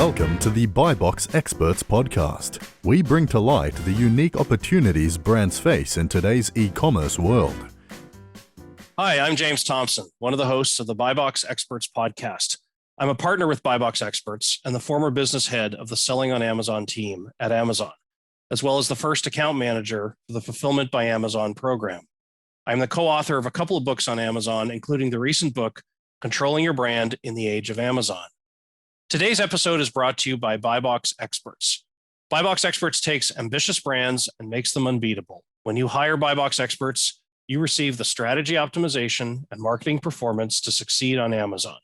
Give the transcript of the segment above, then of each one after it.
Welcome to the BuyBox Experts podcast. We bring to light the unique opportunities brands face in today's e-commerce world. Hi, I'm James Thompson, one of the hosts of the BuyBox Experts podcast. I'm a partner with BuyBox Experts and the former business head of the Selling on Amazon team at Amazon, as well as the first account manager for the Fulfillment by Amazon program. I'm the co-author of a couple of books on Amazon, including the recent book, Controlling Your Brand in the Age of Amazon. Today's episode is brought to you by BuyBox Experts. BuyBox Experts takes ambitious brands and makes them unbeatable. When you hire BuyBox Experts, you receive the strategy optimization and marketing performance to succeed on Amazon.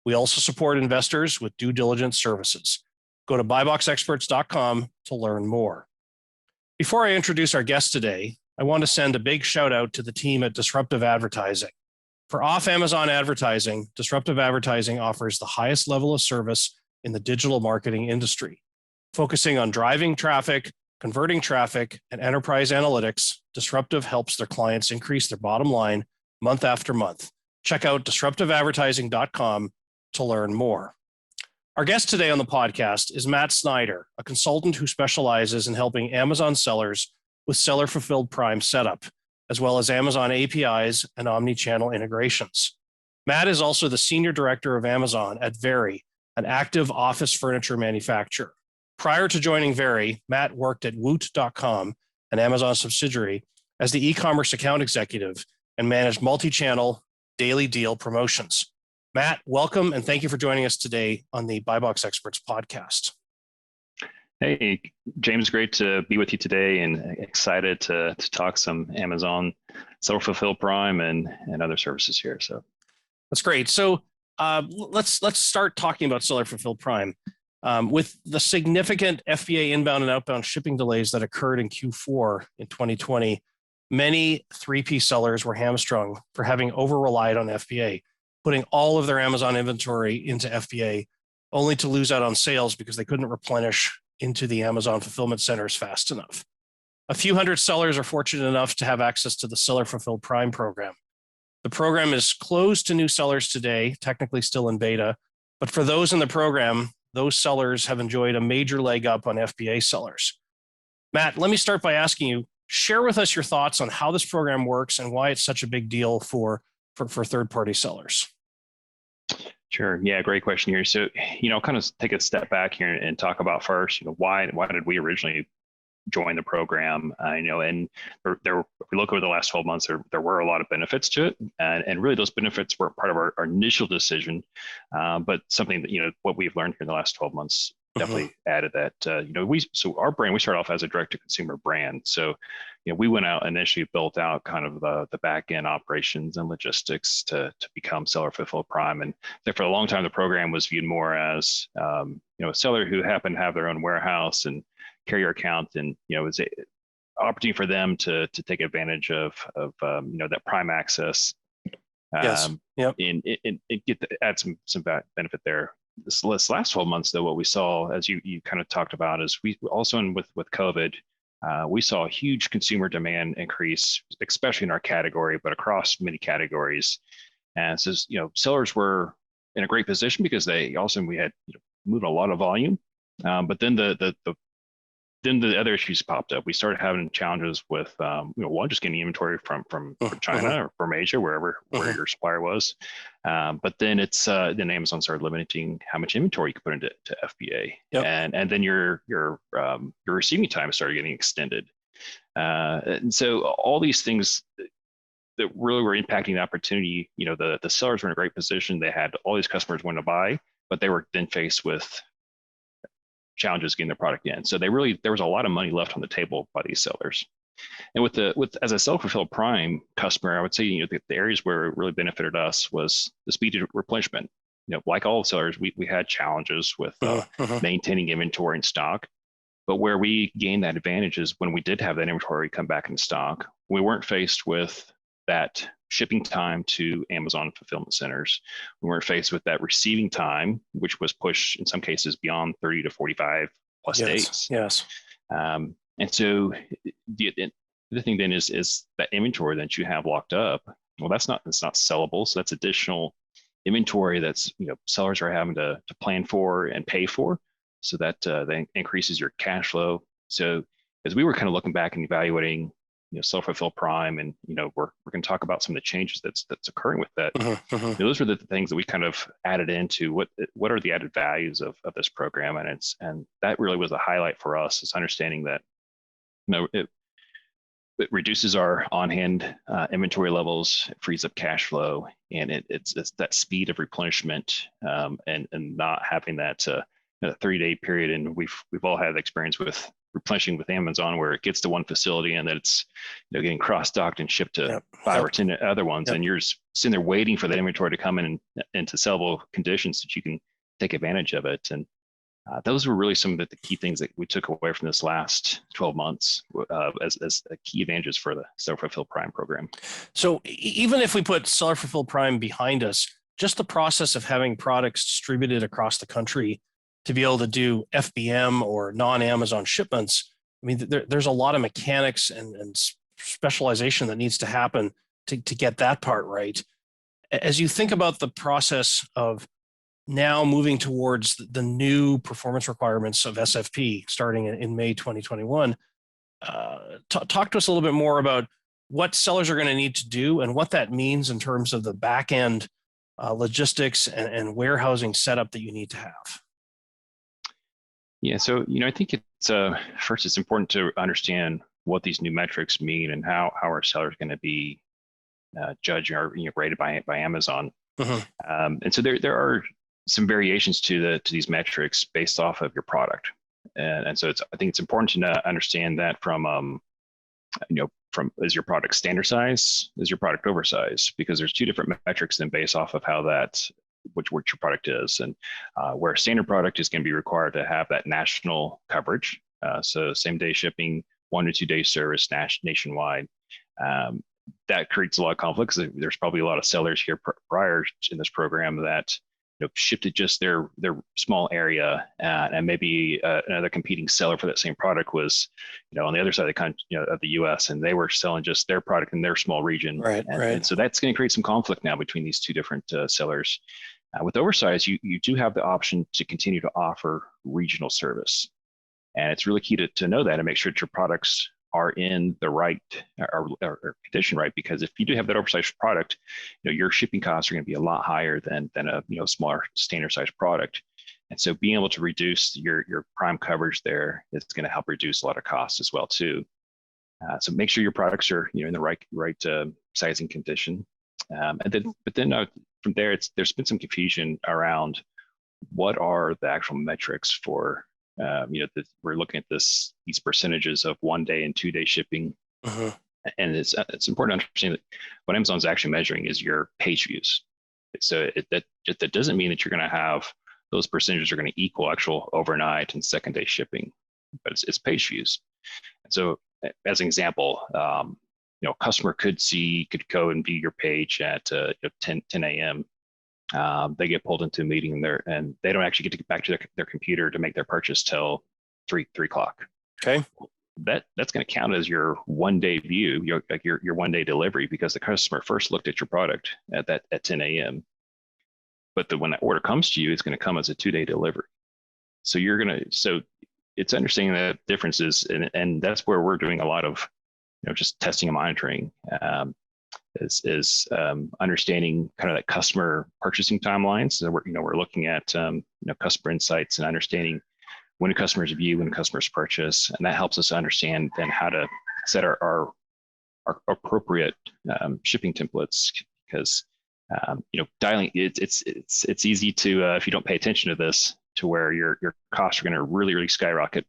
We also support investors with due diligence services. Go to buyboxexperts.com to learn more. Before I introduce our guest today, I want to send a big shout out to the team at Disruptive Advertising. For off-Amazon advertising, Disruptive Advertising offers the highest level of service in the digital marketing industry. Focusing on driving traffic, converting traffic, and enterprise analytics, Disruptive helps their clients increase their bottom line month after month. Check out disruptiveadvertising.com to learn more. Our guest today on the podcast is Matt Snyder, a consultant who specializes in helping Amazon sellers with seller-fulfilled Prime setup, as well as Amazon APIs and omni-channel integrations. Matt is also the Senior Director of Amazon at Vari, an active office furniture manufacturer. Prior to joining Vari, Matt worked at Woot.com, an Amazon subsidiary, as the e-commerce account executive and managed multi-channel daily deal promotions. Matt, welcome, and thank you for joining us today on the BuyBox Experts podcast. Hey, James, great to be with you today and excited to talk some Amazon Seller Fulfilled Prime and other services here. So that's great. So let's start talking about Seller Fulfilled Prime. With the significant FBA inbound and outbound shipping delays that occurred in Q4 in 2020, many 3P sellers were hamstrung for having over-relied on FBA, putting all of their Amazon inventory into FBA, only to lose out on sales because they couldn't replenish into the Amazon fulfillment centers fast enough. A few hundred sellers are fortunate enough to have access to the Seller Fulfilled Prime program. The program is closed to new sellers today, technically still in beta, but for those in the program, those sellers have enjoyed a major leg up on FBA sellers. Matt, let me start by asking you, share with us your thoughts on how this program works and why it's such a big deal for third-party sellers. Sure. Yeah, great question here. So, kind of take a step back here and talk about first, why did we originally join the program? And if we look over the last 12 months, there were a lot of benefits to it. And really those benefits were part of our initial decision. But something that, what we've learned here in the last 12 months definitely added that, so our brand, we started off as a direct to consumer brand. So, we went out and initially built out kind of the back end operations and logistics to become Seller Fulfilled Prime. And for a long time, the program was viewed more as, a seller who happened to have their own warehouse and carrier account. And, it was an opportunity for them to take advantage of that Prime access. Yes. Yep. And add some benefit there. This last 12 months, though, what we saw, as you kind of talked about, is we also, with COVID, we saw a huge consumer demand increase, especially in our category, but across many categories. And so, sellers were in a great position because we had moved a lot of volume. But then then the other issues popped up. We started having challenges with, just getting inventory from China or from Asia, where your supplier was. But then then Amazon started limiting how much inventory you could put into FBA, and then your receiving time started getting extended. And so all these things that really were impacting the opportunity. The sellers were in a great position. They had all these customers wanting to buy, but they were then faced with challenges getting the product in. So there was a lot of money left on the table by these sellers. And as a self-fulfilled Prime customer, I would say, the areas where it really benefited us was the speed of replenishment. Like all sellers, we had challenges with maintaining inventory in stock. But where we gained that advantage is when we did have that inventory come back in stock, we weren't faced with that shipping time to Amazon fulfillment centers. We weren't faced with that receiving time, which was pushed in some cases beyond 30 to 45 plus days. Yes. And so the thing then is that inventory that you have locked up. Well, it's not sellable. So that's additional inventory that's sellers are having to plan for and pay for. so that that increases your cash flow. So as we were kind of looking back and evaluating, self-fulfill Prime, and we're going to talk about some of the changes that's occurring with that. Those were the things that we kind of added into what are the added values of this program, and that really was a highlight for us, is understanding that it reduces our on-hand inventory levels, it frees up cash flow, and it's that speed of replenishment, and not having that 30-day period. And we've all had experience with replenishing with Amazon, where it gets to one facility and then it's getting cross-docked and shipped to 5 or 10 other ones, and you're just sitting there waiting for that inventory to come in into sellable conditions so that you can take advantage of it. And those were really some of the key things that we took away from this last 12 months as key advantages for the Seller Fulfill Prime program. So even if we put Seller Fulfill Prime behind us, just the process of having products distributed across the country to be able to do FBM or non-Amazon shipments, I mean, there's a lot of mechanics and specialization that needs to happen to get that part right. As you think about the process of now moving towards the new performance requirements of SFP starting in May 2021, talk to us a little bit more about what sellers are going to need to do and what that means in terms of the back end logistics and warehousing setup that you need to have. Yeah, so I think it's first, it's important to understand what these new metrics mean and how our sellers going to be judged or rated by Amazon. And so there are some variations to these metrics based off of your product, and so I think it's important to understand that from is your product standard size, is your product oversized, because there's two different metrics then based off of how that which your product is, and where a standard product is going to be required to have that national coverage, so same day shipping, 1 to 2 day service nationwide. That creates a lot of conflict, because there's probably a lot of sellers here prior in this program that shifted just their small area, and maybe another competing seller for that same product was on the other side of the country, of the U.S., and they were selling just their product in their small region. And so that's going to create some conflict now between these two different sellers. With oversize, you do have the option to continue to offer regional service, and it's really key to know that and make sure that your products are in the right or condition, right? Because if you do have that oversized product, your shipping costs are going to be a lot higher than a smaller standard sized product. And so being able to reduce your prime coverage there is going to help reduce a lot of costs as well too. So make sure your products are in the right sizing condition. But then from there, there's been some confusion around what are the actual metrics for. We're looking at these percentages of 1 day and 2 day shipping, and it's important to understand that what Amazon's actually measuring is your page views. So that doesn't mean that you're going to have those percentages are going to equal actual overnight and second day shipping, but it's page views. And so, as an example, a customer could go and view your page at 10 a.m. They get pulled into a meeting there, and they don't actually get to get back to their computer to make their purchase till 3 o'clock. Okay. That's going to count as your 1 day view, your 1 day delivery, because the customer first looked at your product at 10 a.m. But when that order comes to you, it's going to come as a 2 day delivery. So it's understanding the differences, and that's where we're doing a lot of just testing and monitoring. Is understanding kind of that customer purchasing timelines. So we're looking at customer insights and understanding when customers view, when customers purchase, and that helps us understand then how to set our appropriate shipping templates. Because dialing it's easy to if you don't pay attention to this, to where your costs are going to really skyrocket.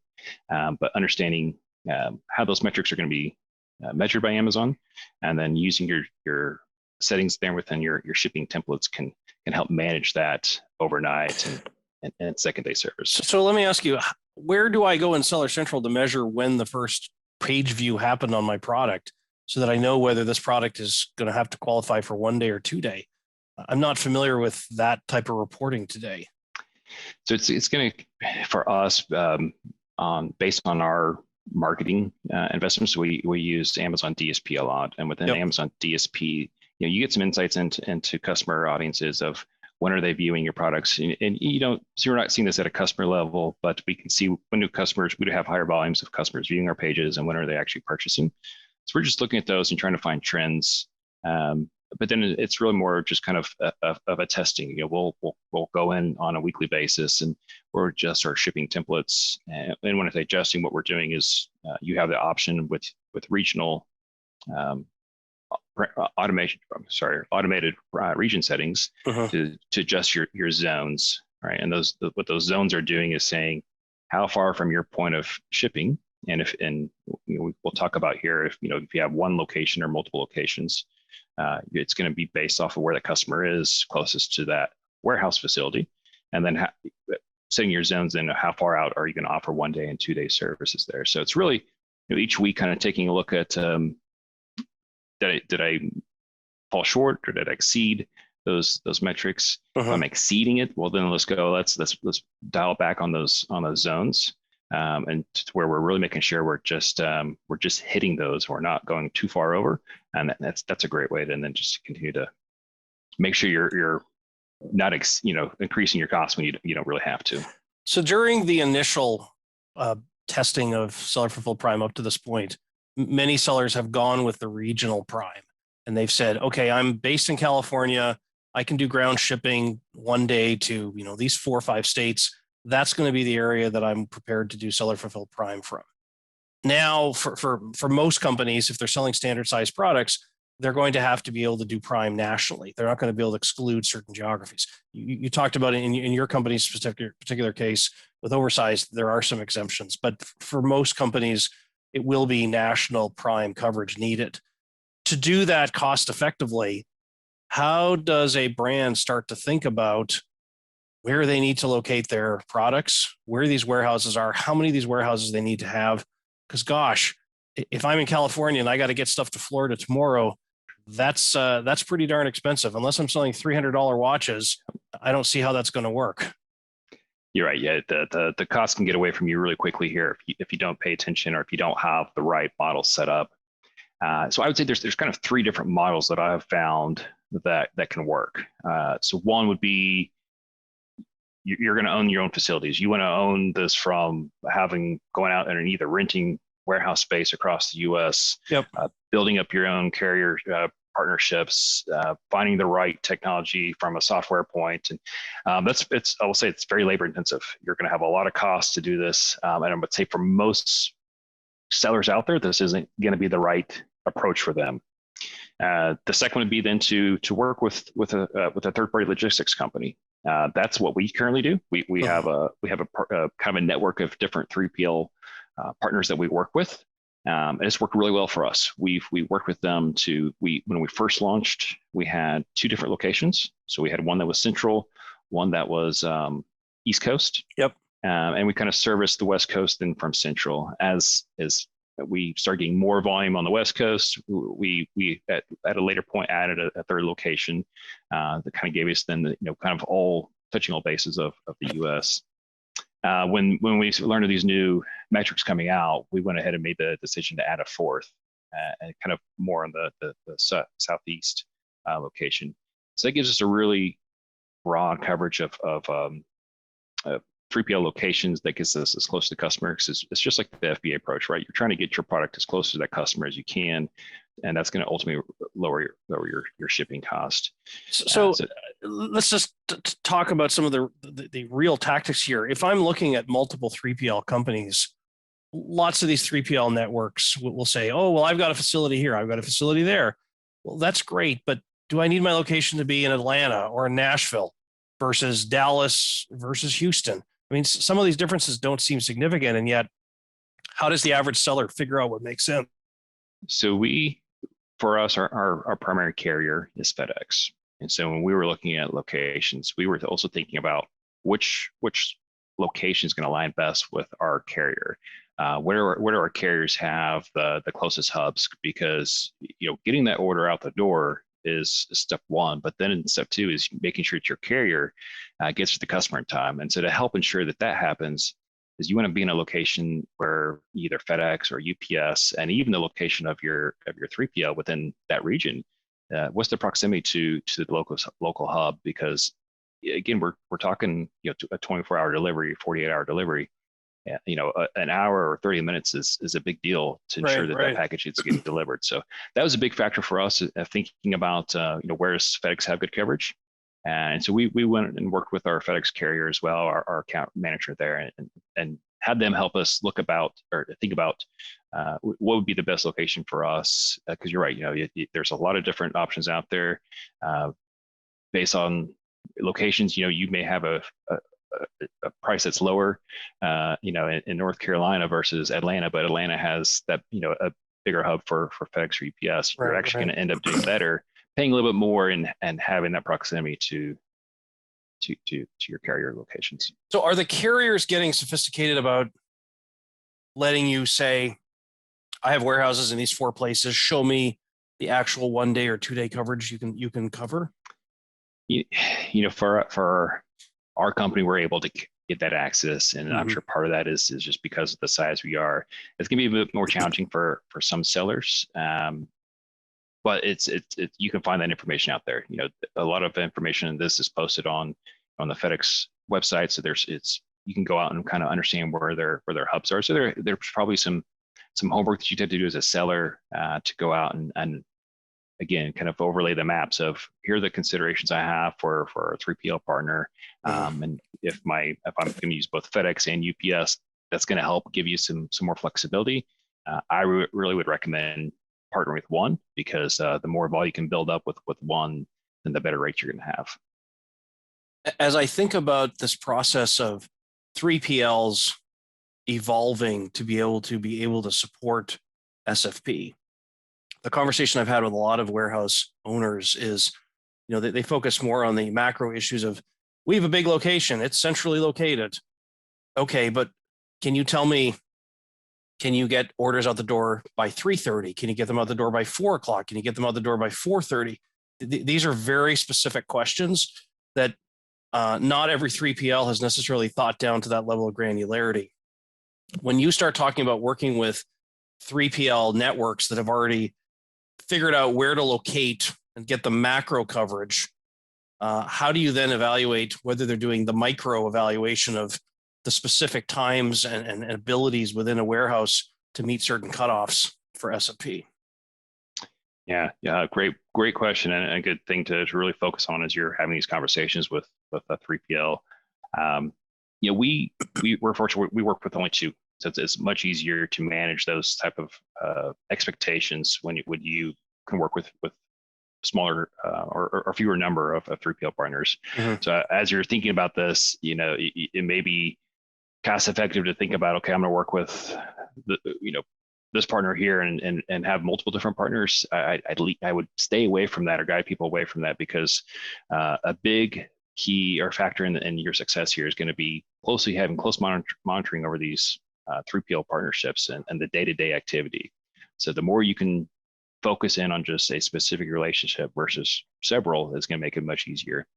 But understanding how those metrics are going to be measured by Amazon, and then using your settings there within your shipping templates can help manage that overnight and second day service. So let me ask you, where do I go in Seller Central to measure when the first page view happened on my product, so that I know whether this product is going to have to qualify for 1 day or 2 day? I'm not familiar with that type of reporting today. So it's going to, for us, based on our marketing investments, we use Amazon DSP a lot, and within Amazon DSP, you get some insights into customer audiences of when are they viewing your products? And you don't, so we're not seeing this at a customer level, but we can see when new customers, we do have higher volumes of customers viewing our pages and when are they actually purchasing. So we're just looking at those and trying to find trends. But then it's really more just kind of a testing. We'll go in on a weekly basis and we'll adjust our shipping templates. And when I say adjusting, what we're doing is you have the option with regional automated region settings to adjust your zones, right? And what those zones are doing is saying how far from your point of shipping, and we'll talk about here if you have one location or multiple locations, it's going to be based off of where the customer is closest to that warehouse facility, and then setting your zones in how far out are you going to offer 1 day and 2 day services there. So it's really each week kind of taking a look at did I fall short or did I exceed those metrics? If I'm exceeding it, well then let's dial back on those zones, and to where we're really making sure we're just hitting those. We're not going too far over, and that's a great way to then just continue to make sure you're not increasing your costs when you don't really have to. So during the initial testing of Seller Fulfilled Prime up to this point, many sellers have gone with the regional Prime, and they've said, okay, I'm based in California. I can do ground shipping 1 day to, these 4 or 5 states. That's going to be the area that I'm prepared to do Seller Fulfilled Prime from. Now, for most companies, if they're selling standard size products, they're going to have to be able to do Prime nationally. They're not going to be able to exclude certain geographies. You talked about it in your company's particular case with oversized, there are some exemptions, but for most companies, it will be national Prime coverage needed. To do that cost effectively, how does a brand start to think about where they need to locate their products, where these warehouses are, how many of these warehouses they need to have? Because gosh, if I'm in California and I got to get stuff to Florida tomorrow, that's pretty darn expensive. Unless I'm selling $300 watches, I don't see how that's going to work. You're right. Yeah, the cost can get away from you really quickly here if you don't pay attention or if you don't have the right model set up. So I would say there's kind of 3 different models that I have found that can work. So one would be you're going to own your own facilities. You want to own this from going out and either renting warehouse space across the U.S., building up your own carrier partnerships, finding the right technology from a software point. And I will say it's very labor intensive. You're going to have a lot of costs to do this. And I would say for most sellers out there, this isn't going to be the right approach for them. The second would be then to work with a third-party logistics company. That's what we currently do. We have a kind of a network of different 3PL partners that we work with. And it's worked really well for us. We worked with them when we first launched, we had 2 different locations. So we had one that was central, one that was East Coast. And we kind of serviced the West Coast then from central. As we started getting more volume on the West Coast, we at a later point added a third location that kind of gave us then kind of touching all bases of the U.S. When we learned of these new metrics coming out, we went ahead and made the decision to add a 4th and kind of more on the southeast location. So that gives us a really broad coverage of 3PL locations that gets us as close to the customer. Because it's just like the FBA approach, right? You're trying to get your product as close to that customer as you can, and that's going to ultimately lower your shipping cost. So let's just talk about some of the real tactics here. If I'm looking at multiple 3PL companies, lots of these 3PL networks will say, oh, well, I've got a facility here, I've got a facility there. Well, that's great, but do I need my location to be in Atlanta or in Nashville versus Dallas versus Houston? I mean, some of these differences don't seem significant, and yet how does the average seller figure out what makes sense? So for us, our primary carrier is FedEx. And so when we were looking at locations, we were also thinking about which location is going to align best with our carrier. Where do our carriers have the closest hubs? Because getting that order out the door is step 1, but then step 2 is making sure that your carrier gets to the customer in time. And so to help ensure that happens is you want to be in a location where either FedEx or UPS, and even the location of your 3PL within that region, what's the proximity to the local hub? Because again, we're talking, a 24-hour delivery, 48-hour delivery. An hour or 30 minutes is a big deal to ensure that package is getting delivered. So that was a big factor for us, thinking about, where does FedEx have good coverage? And so we went and worked with our FedEx carrier as well, our account manager there, and had them help us think about what would be the best location for us. Because you're right, there's a lot of different options out there based on locations. You may have a price that's lower, in North Carolina versus Atlanta, but Atlanta has that, a bigger hub for FedEx or UPS. You're actually going to end up doing better, paying a little bit more and having that proximity to your carrier locations. So are the carriers getting sophisticated about letting you say, I have warehouses in these 4 places, show me the actual 1 day or 2 day coverage you can cover? For our company, we're able to get that access, and I'm sure part of that is just because of the size we are. It's going to be a bit more challenging for some sellers, but it's you can find that information out there. A lot of information in this is posted on the FedEx website, so you can go out and kind of understand where their hubs are. So there's probably some homework that you have to do as a seller to go out and again, kind of overlay the maps of, here are the considerations I have for a 3PL partner. And if I'm going to use both FedEx and UPS, that's going to help give you some more flexibility. I really would recommend partnering with one, because the more volume you can build up with one, then the better rates you're going to have. As I think about this process of 3PLs evolving to be able to support SFP, the conversation I've had with a lot of warehouse owners is, they focus more on the macro issues of, we have a big location, it's centrally located. Okay, but can you tell me, can you get orders out the door by 3:30? Can you get them out the door by 4 o'clock? Can you get them out the door by 4:30? These are very specific questions that not every 3PL has necessarily thought down to that level of granularity. When you start talking about working with 3PL networks that have already figured out where to locate and get the macro coverage, how do you then evaluate whether they're doing the micro evaluation of the specific times and abilities within a warehouse to meet certain cutoffs for SFP? Yeah, great question, and a good thing to really focus on as you're having these conversations with a 3PL. We're fortunate, we work with only 2. So it's much easier to manage those type of expectations when you can work with smaller or fewer number of 3PL partners. So as you're thinking about this, it may be cost effective to think about, okay, I'm going to work with this partner here and have multiple different partners. I would stay away from that or guide people away from that, because a big key or factor in your success here is going to be having close monitoring over these 3PL partnerships and the day-to-day activity. So the more you can focus in on just a specific relationship versus several is going to make it much easier.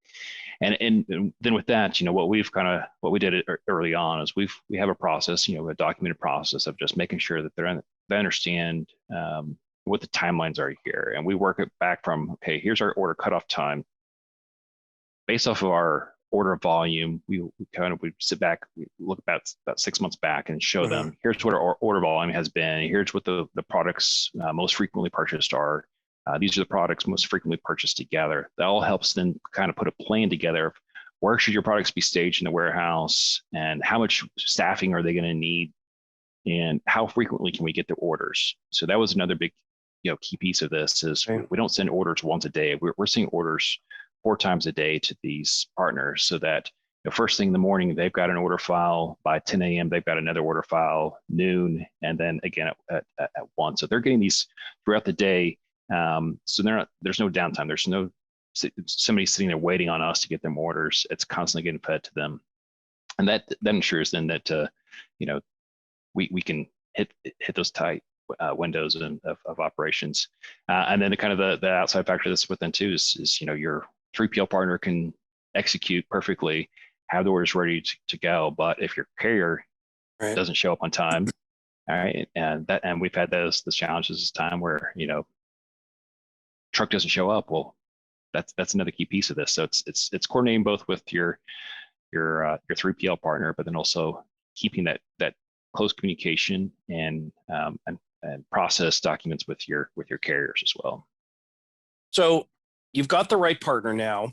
And then with that, what we did early on is we have a process, a documented process of just making sure that they understand what the timelines are here. And we work it back from, okay, here's our order cutoff time. Based off of our order volume, we sit back, we look about 6 months back and show them, here's what our order volume has been. Here's what the products most frequently purchased are. These are the products most frequently purchased together. That all helps then kind of put a plan together of where should your products be staged in the warehouse, and how much staffing are they going to need, and how frequently can we get the orders. So that was another big key piece of this is we don't send orders once a day. We're sending orders 4 times a day to these partners, so that first thing in the morning, they've got an order file. By 10 a.m., they've got another order file, noon, and then again at 1. So they're getting these throughout the day. So there's no downtime. There's no somebody sitting there waiting on us to get them orders. It's constantly getting fed to them. And that ensures then that, we can hit those tight windows of operations. And then the outside factor that's within too is your 3PL partner can execute perfectly, have the orders ready to go. But if your carrier doesn't show up on time, all right, and we've had those challenges this time where, truck doesn't show up. Well, that's another key piece of this. So it's coordinating both with your 3PL partner, but then also keeping that close communication and process documents with your carriers as well. So you've got the right partner now.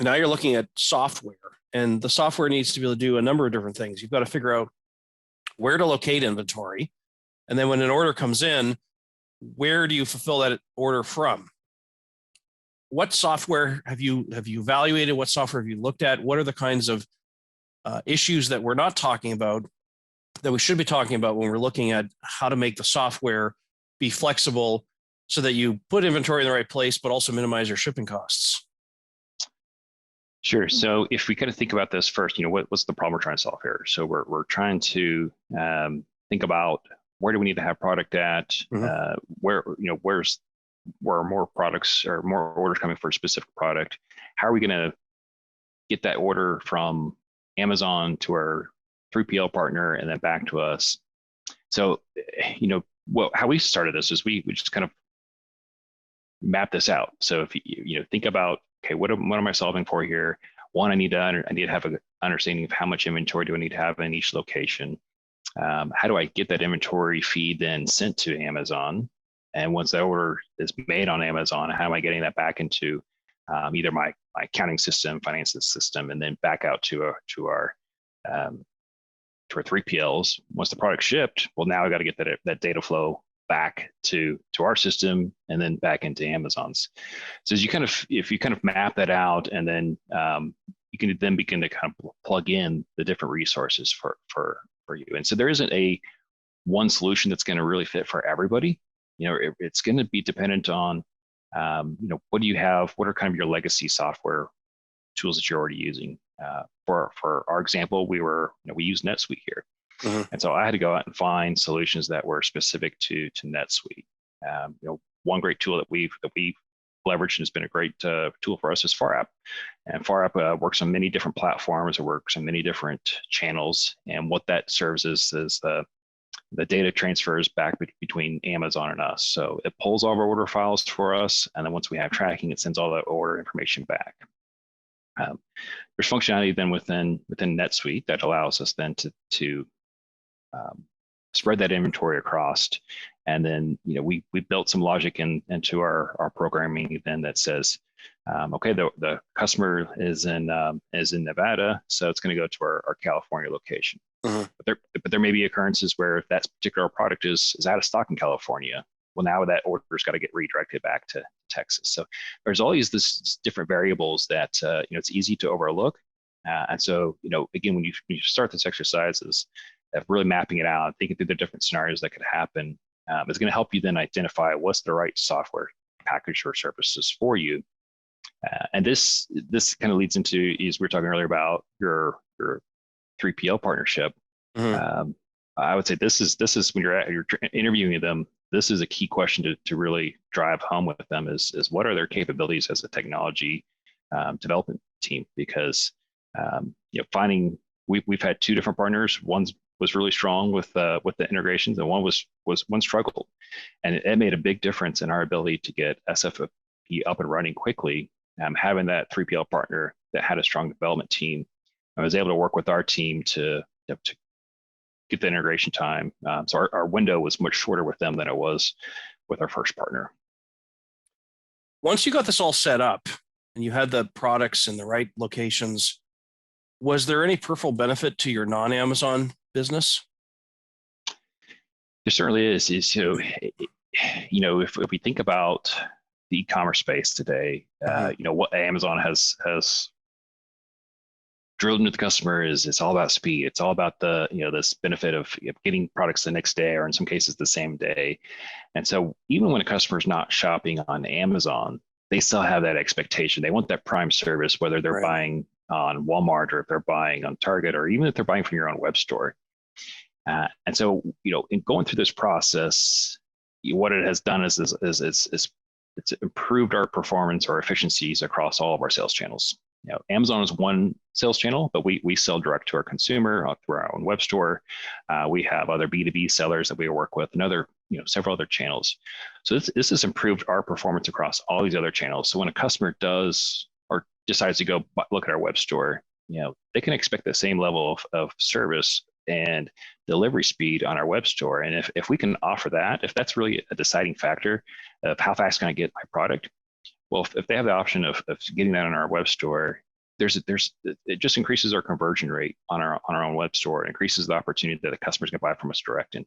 Now you're looking at software, and the software needs to be able to do a number of different things. You've got to figure out where to locate inventory. And then when an order comes in, where do you fulfill that order from? What software have you evaluated? What software have you looked at? What are the kinds of issues that we're not talking about that we should be talking about when we're looking at how to make the software be flexible so that you put inventory in the right place, but also minimize your shipping costs? Sure. So if we kind of think about this first, what's the problem we're trying to solve here? So we're trying to think about where do we need to have product at, where are more products or more orders coming for a specific product? How are we going to get that order from Amazon to our 3PL partner and then back to us? So, how we started this is we just kind of map this out. So if you think about, okay, what am I solving for here? One, I need to have an understanding of how much inventory do I need to have in each location. How do I get that inventory feed then sent to Amazon? And once that order is made on Amazon, how am I getting that back into either my accounting system, finances system, and then back out to our 3PLs? Once the product's shipped, well, now I got to get that data flow back to our system and then back into Amazon's. So as if you kind of map that out, and then you can then begin to kind of plug in the different resources for you. And so there isn't a one solution that's going to really fit for everybody. It's going to be dependent on what do you have, what are kind of your legacy software tools that you're already using. For our example, we use NetSuite here. And so I had to go out and find solutions that were specific to NetSuite. One great tool that we've leveraged and has been a great tool for us is FarApp. And FarApp works on many different platforms. It works on many different channels. And what that serves is the data transfers back between Amazon and us. So it pulls all of our order files for us. And then once we have tracking, it sends all that order information back. There's functionality then within NetSuite that allows us then to spread that inventory across. And then, we built some logic into our programming then that says, okay, the customer is in Nevada, so it's going to go to our California location. But there may be occurrences where that particular product is out of stock in California. Well, now that order's got to get redirected back to Texas. So there's all these different variables that it's easy to overlook. And so again, when you start this exercise of really mapping it out, thinking through the different scenarios that could happen, it's going to help you then identify what's the right software package or services for you. And this kind of leads into, as we were talking earlier about your 3PL partnership. I would say this is when you're interviewing them, this is a key question to really drive home with them is what are their capabilities as a technology development team? Because we've had two different partners. One was really strong with the integrations, and one struggled, and it made a big difference in our ability to get SFP up and running quickly. Having that 3PL partner that had a strong development team, I was able to work with our team to get the integration time. So our window was much shorter with them than it was with our first partner. Once you got this all set up and you had the products in the right locations, was there any peripheral benefit to your non-Amazon business? There certainly is. So, if we think about the e-commerce space today, what Amazon has drilled into the customer is it's all about speed. It's all about this benefit of getting products the next day, or in some cases the same day. And so even when a customer is not shopping on Amazon, they still have that expectation. They want that prime service, whether they're buying on Walmart or if they're buying on Target, or even if they're buying from your own web store. And so, in going through this process, what it has done is it's improved our performance or efficiencies across all of our sales channels. Amazon is one sales channel, but we sell direct to our consumer through our own web store. We have other B2B sellers that we work with, and other, several other channels. So this has improved our performance across all these other channels. So when a customer does or decides to go look at our web store, they can expect the same level of service and delivery speed on our web store. And if we can offer that, if that's really a deciding factor of how fast can I get my product, well, if they have the option of getting that on our web store, it just increases our conversion rate on our own web store. It increases the opportunity that the customers can buy from us direct. And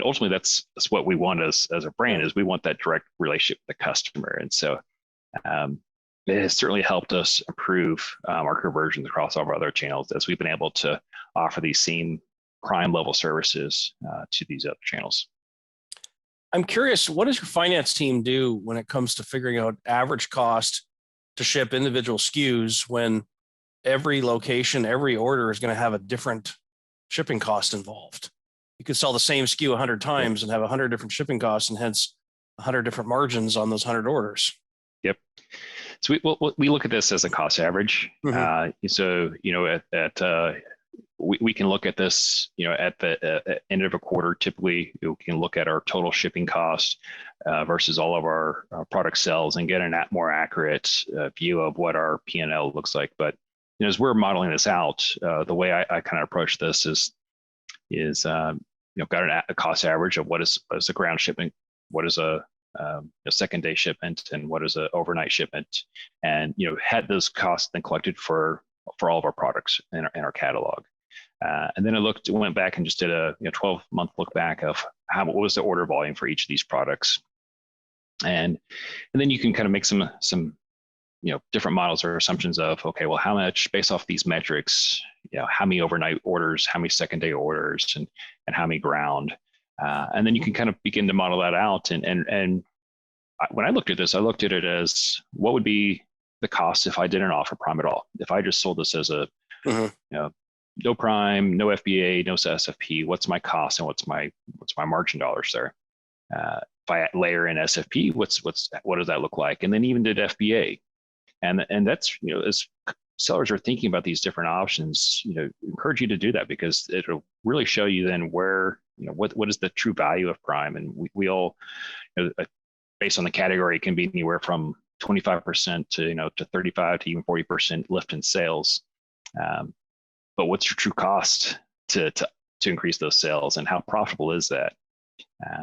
ultimately, that's what we want as a brand, is we want that direct relationship with the customer. And so it has certainly helped us improve our conversions across all of our other channels, as we've been able to offer these same Prime level services to these other channels. I'm curious, what does your finance team do when it comes to figuring out average cost to ship individual SKUs, when every location, every order is going to have a different shipping cost involved? You could sell the same SKU 100 times and have 100 different shipping costs, and hence 100 different margins on those 100 orders. Yep. So we look at this as a cost average. So we can look at this, at the end of a quarter. Typically, we can look at our total shipping cost versus all of our product sales and get a more accurate view of what our P&L looks like. But as we're modeling this out, the way I kind of approach this is got a cost average of what is a ground shipment, what is a second day shipment, and what is an overnight shipment, and had those costs then collected for all of our products in our catalog. And then I went back and just did a 12-month look back of what was the order volume for each of these products, and then you can kind of make some different models or assumptions of, okay, well, how much based off these metrics, how many overnight orders, how many second day orders, and how many ground, and then you can kind of begin to model that out. And when I looked at this, I looked at it as, what would be the cost if I didn't offer Prime at all? If I just sold this as a no Prime, no FBA, no SFP, what's my cost and what's my margin dollars there? If I layer in SFP, what does that look like? And then even did FBA, and that's as sellers are thinking about these different options, encourage you to do that, because it'll really show you then where what is the true value of Prime. And we all, based on the category, it can be anywhere from 25% to 35 to even 40% lift in sales. But what's your true cost to increase those sales, and how profitable is that?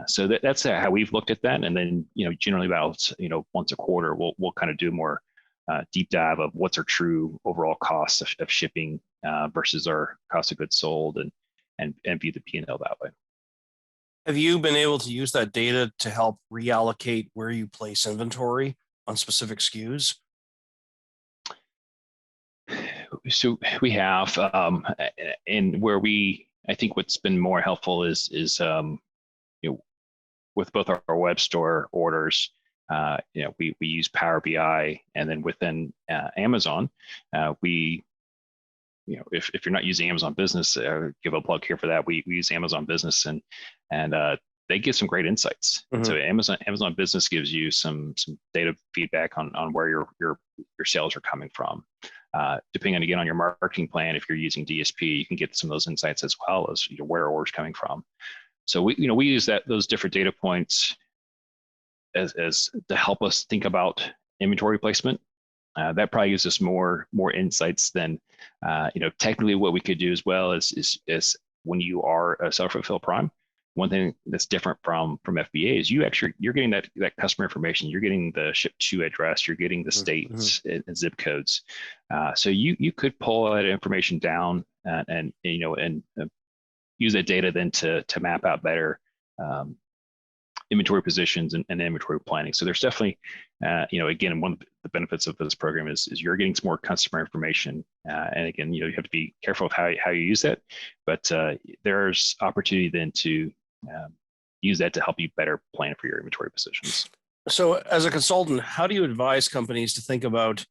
So that's how we've looked at that. And then generally about once a quarter, we'll kind of do more deep dive of what's our true overall cost of shipping versus our cost of goods sold, and view the P&L that way. Have you been able to use that data to help reallocate where you place inventory on specific SKUs? So we have, and where I think what's been more helpful is with both our web store orders, we use Power BI, and then within Amazon, if you're not using Amazon Business, give a plug here for that. We use Amazon Business, and they give some great insights. So Amazon Business gives you some data feedback on where your sales are coming from. Depending on, again, on your marketing plan, if you're using DSP, you can get some of those insights, as well as where are orders coming from. So we use those different data points as to help us think about inventory placement. That probably gives us more insights than technically what we could do as well is when you are a self-fulfill Prime. One thing that's different from FBA is you're getting that customer information. You're getting the ship to address. You're getting the states and zip codes. So you could pull that information down and use that data then to map out better inventory positions and inventory planning. So there's definitely, again, one of the benefits of this program is you're getting some more customer information. And again, you have to be careful of how you use that, but there's opportunity then to use that to help you better plan for your inventory positions. So as a consultant, how do you advise companies to think about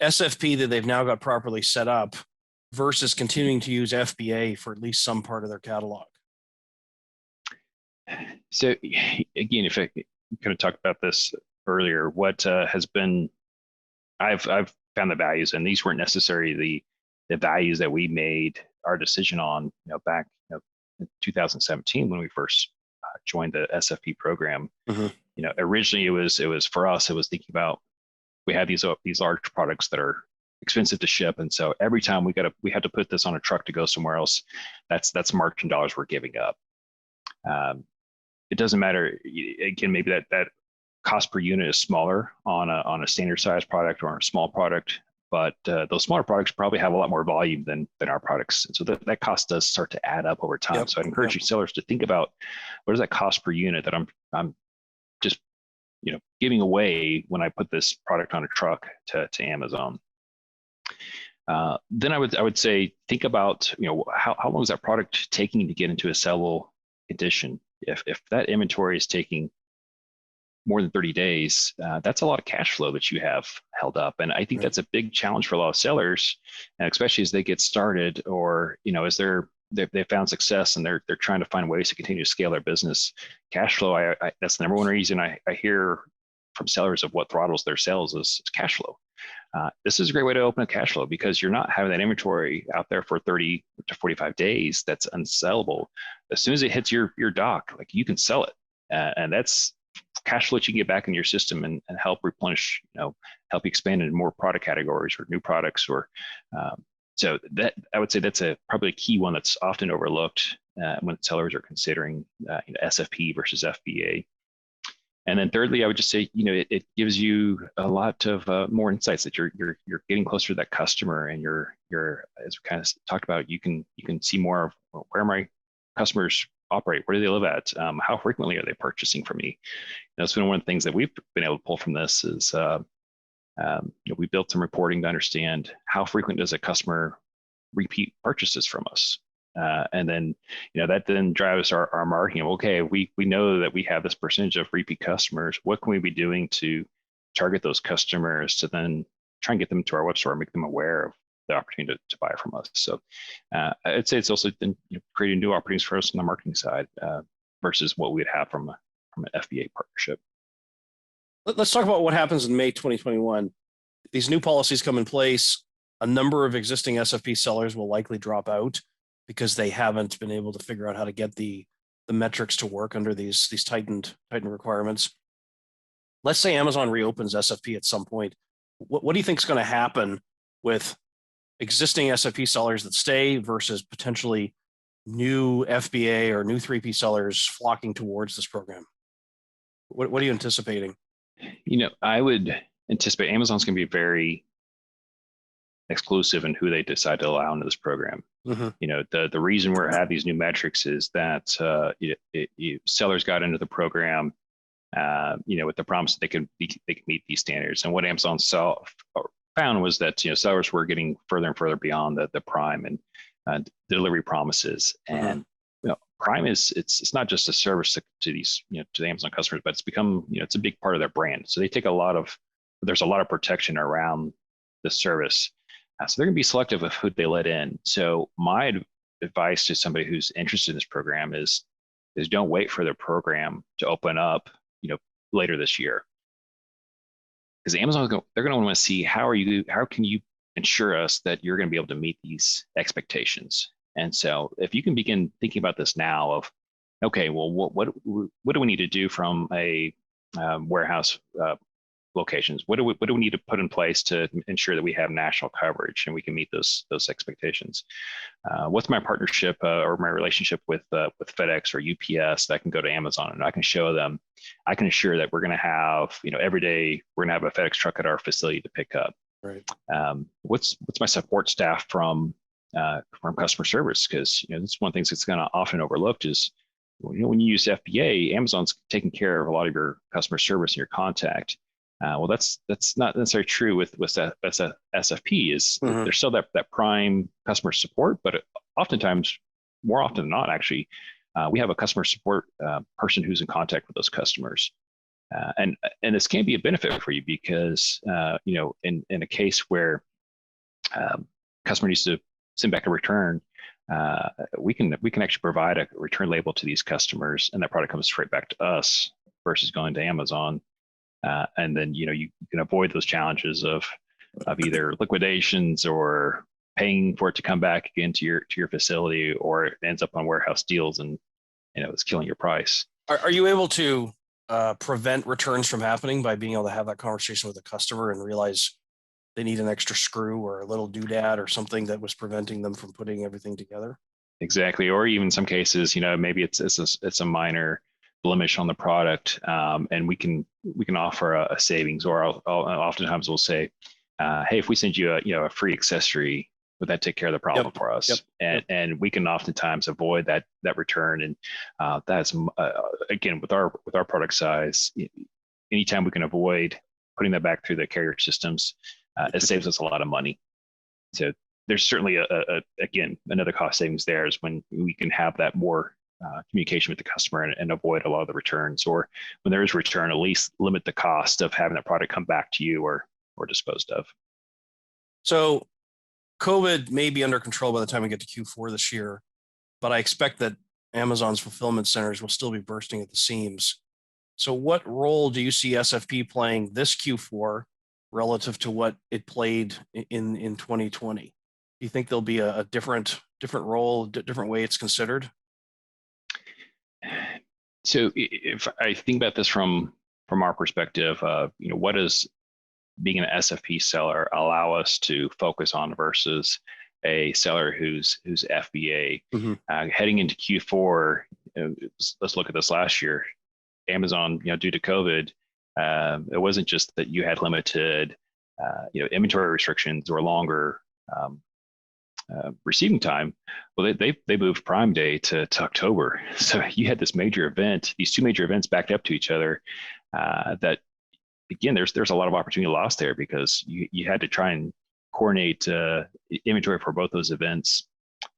SFP that they've now got properly set up versus continuing to use FBA for at least some part of their catalog? So again, if I kind of talked about this earlier, what has been, I've found the values, and these weren't necessarily the values that we made our decision on, back in 2017 when we first joined the SFP program. Mm-hmm. Originally it was for us, it was thinking about, we had these large products that are expensive to ship, and so every time we had to put this on a truck to go somewhere else, that's margin dollars we're giving up. It doesn't matter, again, maybe that cost per unit is smaller on a standard size product or on a small product, but those smaller products probably have a lot more volume than our products, and so that cost does start to add up over time. Yep. So I'd encourage you sellers to think about, what is that cost per unit that I'm just giving away when I put this product on a truck to Amazon. Then I would say, think about, how long is that product taking to get into a sellable condition? If that inventory is taking more than 30 days, that's a lot of cash flow that you have held up. And I think that's a big challenge for a lot of sellers, and especially as they get started, or, as they've found success and they're trying to find ways to continue to scale their business. Cash flow, I that's the number one reason I hear from sellers of what throttles their sales is cash flow. This is a great way to open up cash flow, because you're not having that inventory out there for 30 to 45 days that's unsellable. As soon as it hits your dock, like, you can sell it, and that's cash flow that you can get back in your system and help replenish, help expand into more product categories or new products, or so that, I would say that's probably a key one that's often overlooked when sellers are considering SFP versus FBA. And then thirdly, I would just say, it gives you a lot of more insights, that you're getting closer to that customer, and you're, as we kind of talked about, you can see more of where my customers operate, where do they live at, how frequently are they purchasing from me. That's been one of the things that we've been able to pull from this is, we built some reporting to understand how frequent does a customer repeat purchases from us. And then, that then drives our marketing. Okay, we know that we have this percentage of repeat customers. What can we be doing to target those customers to then try and get them to our web store and make them aware of the opportunity to buy from us? So I'd say it's also been creating new opportunities for us on the marketing side versus what we'd have from an FBA partnership. Let's talk about what happens in May 2021. These new policies come in place. A number of existing SFP sellers will likely drop out because they haven't been able to figure out how to get the metrics to work under these tightened requirements. Let's say Amazon reopens SFP at some point. What do you think is going to happen with existing SFP sellers that stay versus potentially new FBA or new 3P sellers flocking towards this program? What are you anticipating? I would anticipate Amazon's going to be very exclusive in who they decide to allow into this program. Mm-hmm. The reason we're having these new metrics is that sellers got into the program, with the promise that they could meet these standards. And what Amazon found was that sellers were getting further and further beyond the Prime and delivery promises. Mm-hmm. And Prime it's not just a service to these to the Amazon customers, but it's become it's a big part of their brand. So they take there's a lot of protection around the service. So they're going to be selective of who they let in. So my advice to somebody who's interested in this program is don't wait for the program to open up, later this year, because Amazon they're going to want to see how can you ensure us that you're going to be able to meet these expectations. And so if you can begin thinking about this now of, okay, well, what do we need to do from a warehouse locations? What do we need to put in place to ensure that we have national coverage and we can meet those expectations? What's my partnership or my relationship with FedEx or UPS that I can go to Amazon and I can show them, I can assure that we're going to have, every day we're going to have a FedEx truck at our facility to pick up. Right. What's my support staff from customer service? Because that's one of the things that's kind of often overlooked is when you use FBA, Amazon's taking care of a lot of your customer service and your contact. Well, that's not necessarily true with SFP. Is mm-hmm. There's still that Prime customer support, but oftentimes, more often than not, actually, we have a customer support person who's in contact with those customers, and this can be a benefit for you because in a case where customer needs to send back a return, we can actually provide a return label to these customers, and that product comes straight back to us versus going to Amazon. And then you can avoid those challenges of of either liquidations or paying for it to come back again to your facility, or it ends up on warehouse deals and it's killing your price. Are you able to prevent returns from happening by being able to have that conversation with the customer and realize they need an extra screw or a little doodad or something that was preventing them from putting everything together? Exactly. Or even in some cases, maybe it's a minor blemish on the product, and we can offer a savings. Or oftentimes we'll say, hey, if we send you a free accessory, would that take care of the problem for us? And we can oftentimes avoid that return. And that's again, with our product size, anytime we can avoid putting that back through the carrier systems, it saves us a lot of money. So there's certainly again, another cost savings there is when we can have that more communication with the customer and avoid a lot of the returns, or when there is a return, at least limit the cost of having that product come back to you or disposed of. So COVID may be under control by the time we get to Q4 this year, but I expect that Amazon's fulfillment centers will still be bursting at the seams. So what role do you see SFP playing this Q4 relative to what it played in 2020? Do you think there'll be a different role, different way it's considered? So if I think about this from our perspective, what does being an SFP seller allow us to focus on versus a seller who's FBA? Heading into Q4, let's look at this last year. Amazon, due to COVID, it wasn't just that you had limited, inventory restrictions or longer receiving time. Well, they moved Prime Day to October, so you had these two major events backed up to each other. That again, there's a lot of opportunity lost there because you had to try and coordinate inventory for both those events.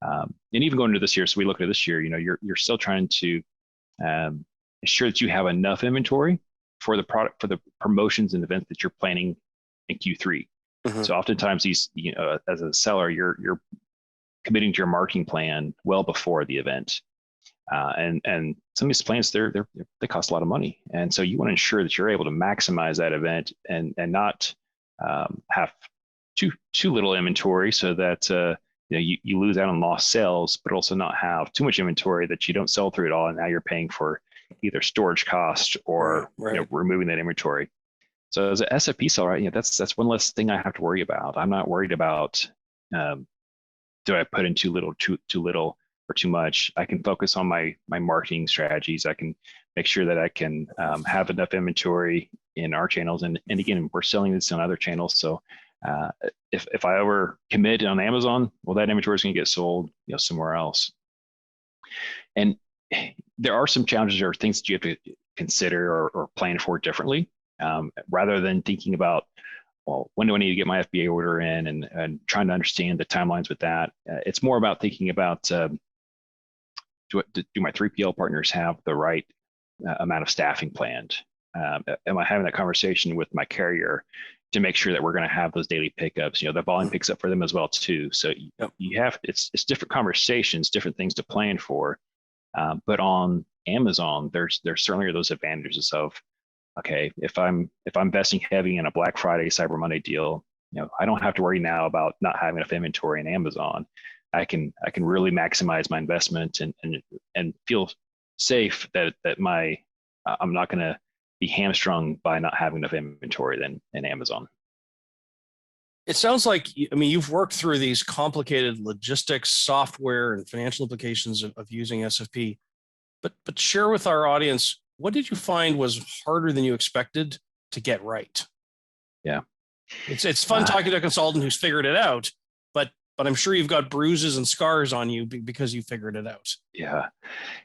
And even going into this year, so we look at this year, you're still trying to ensure that you have enough inventory for the product, for the promotions and events that you're planning in Q3. So oftentimes these, as a seller, you're committing to your marketing plan well before the event. And some of these plans, they cost a lot of money. And so you want to ensure that you're able to maximize that event and not have too little inventory so that you lose out on lost sales, but also not have too much inventory that you don't sell through it all. And now you're paying for either storage cost or removing that inventory. So as an SFP seller, that's one less thing I have to worry about. I'm not worried about do I put in too little or too much. I can focus on my marketing strategies. I can make sure that I can have enough inventory in our channels. And again, we're selling this on other channels. So if I ever commit on Amazon, well, that inventory is going to get sold somewhere else. And there are some challenges or things that you have to consider or plan for differently. Rather than thinking about, well, when do I need to get my FBA order in and trying to understand the timelines with that. It's more about thinking about, do my 3PL partners have the right amount of staffing planned? Am I having that conversation with my carrier to make sure that we're going to have those daily pickups? The volume picks up for them as well too. So you have, it's different conversations, different things to plan for. But on Amazon, there's certainly those advantages of, okay, if I'm investing heavy in a Black Friday, Cyber Monday deal, I don't have to worry now about not having enough inventory in Amazon. I can really maximize my investment and feel safe that I'm not going to be hamstrung by not having enough inventory than in Amazon. It sounds like, you've worked through these complicated logistics, software, and financial implications of using SFP, but share with our audience, what did you find was harder than you expected to get right? Yeah. It's fun talking to a consultant who's figured it out, but I'm sure you've got bruises and scars on you because you figured it out. Yeah.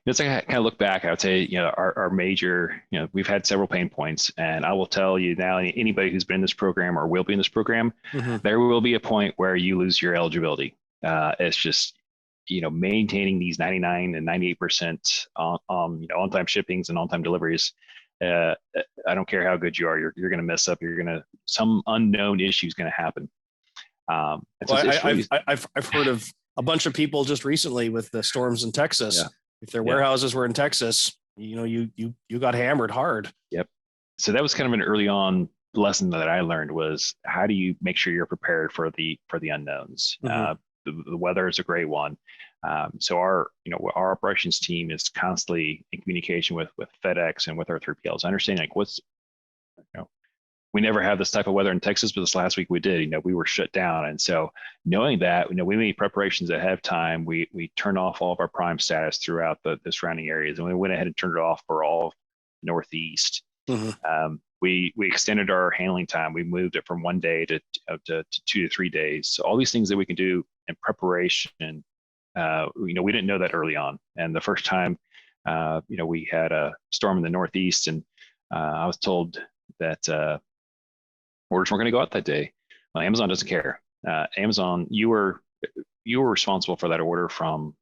It's like I kind of look back, I would say, our major, we've had several pain points, and I will tell you now, anybody who's been in this program or will be in this program, there will be a point where you lose your eligibility. It's just, maintaining these 99 and 98% on-time shippings and on-time deliveries. I don't care how good you are, you're going to mess up. Some unknown issue is going to happen. I've heard of a bunch of people just recently with the storms in Texas. Yeah. If their warehouses were in Texas, you got hammered hard. Yep. So that was kind of an early on lesson that I learned was, how do you make sure you're prepared for the unknowns? Mm-hmm. The weather is a great one. So our operations team is constantly in communication with FedEx and with our 3PLs, understanding like we never have this type of weather in Texas, but this last week we did. We were shut down, and so knowing that, we made preparations ahead of time. We turned off all of our prime status throughout the surrounding areas, and we went ahead and turned it off for all of Northeast. Mm-hmm. We extended our handling time. We moved it from 1 day to 2 to 3 days. So all these things that we can do in preparation, we didn't know that early on. And the first time, we had a storm in the Northeast, and I was told that orders weren't going to go out that day. Well, Amazon doesn't care. Amazon, you were responsible for that order from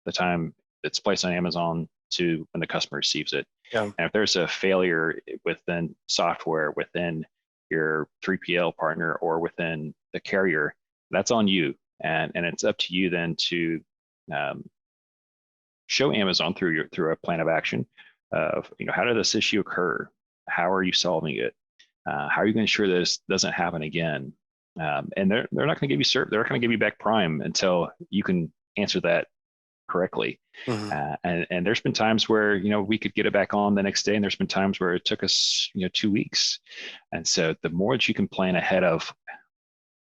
the time it's placed on Amazon to when the customer receives it. Yeah. And if there's a failure within software, within your 3PL partner, or within the carrier, that's on you. And it's up to you then to show Amazon through a plan of action of, how did this issue occur? How are you solving it? How are you going to ensure that this doesn't happen again? And they're not going to give you they're not going to give you back prime until you can answer that correctly. Mm-hmm. And there's been times where we could get it back on the next day, and there's been times where it took us 2 weeks. And so the more that you can plan ahead of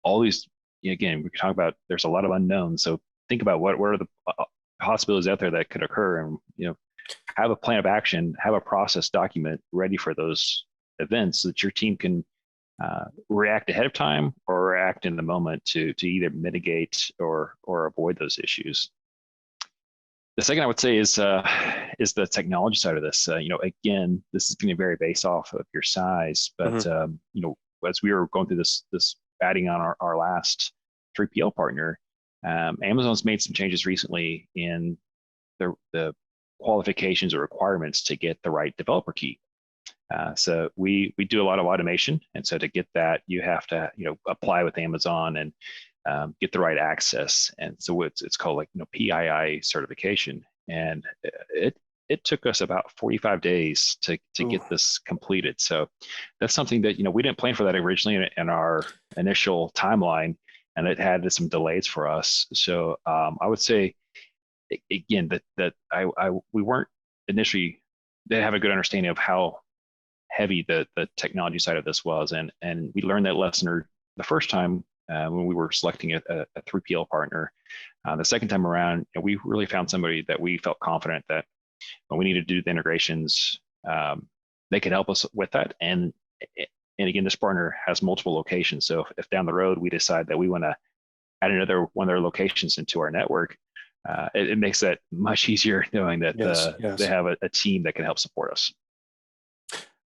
all these, again, we can talk about, there's a lot of unknowns. So think about what are the possibilities out there that could occur, and have a plan of action, have a process document ready for those events, so that your team can react ahead of time or react in the moment to either mitigate or avoid those issues. The second I would say is the technology side of this. Again, this is going to vary based off of your size, but Mm-hmm. As we were going through this adding on our last 3PL partner, Amazon's made some changes recently in the qualifications or requirements to get the right developer key. So we do a lot of automation, and so to get that, you have to apply with Amazon and get the right access. And so it's called PII certification, and it took us about 45 days to get this completed. So that's something that we didn't plan for that originally in our initial timeline, and it had some delays for us. So I would say again that we weren't initially, didn't have a good understanding of how heavy the technology side of this was, and we learned that lesson the first time when we were selecting a 3PL partner. The second time around, we really found somebody that we felt confident that when we needed to do the integrations, they could help us with that. And again, this partner has multiple locations, so if down the road we decide that we want to add another one of their locations into our network, it makes that much easier knowing that they have a team that can help support us.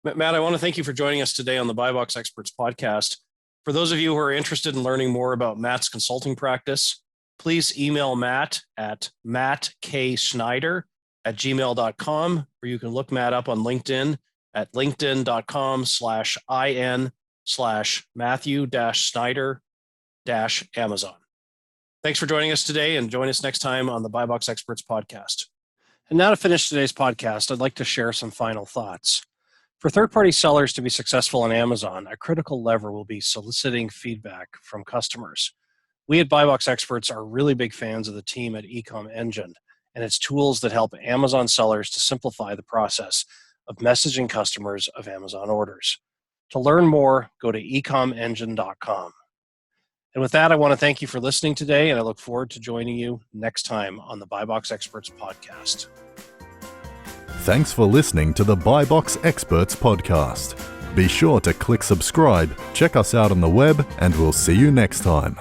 Matt, I want to thank you for joining us today on the BuyBox Experts podcast. For those of you who are interested in learning more about Matt's consulting practice, please email Matt at mattsnyder@gmail.com, or you can look Matt up on LinkedIn at linkedin.com/in/Matthew-Snyder-Amazon. Thanks for joining us today, and join us next time on the BuyBox Experts podcast. And now to finish today's podcast, I'd like to share some final thoughts. For third-party sellers to be successful on Amazon, a critical lever will be soliciting feedback from customers. We at BuyBox Experts are really big fans of the team at Ecom Engine and its tools that help Amazon sellers to simplify the process of messaging customers of Amazon orders. To learn more, go to ecomengine.com. And with that, I want to thank you for listening today, and I look forward to joining you next time on the BuyBox Experts podcast. Thanks for listening to the BuyBox Experts podcast. Be sure to click subscribe, check us out on the web, and we'll see you next time.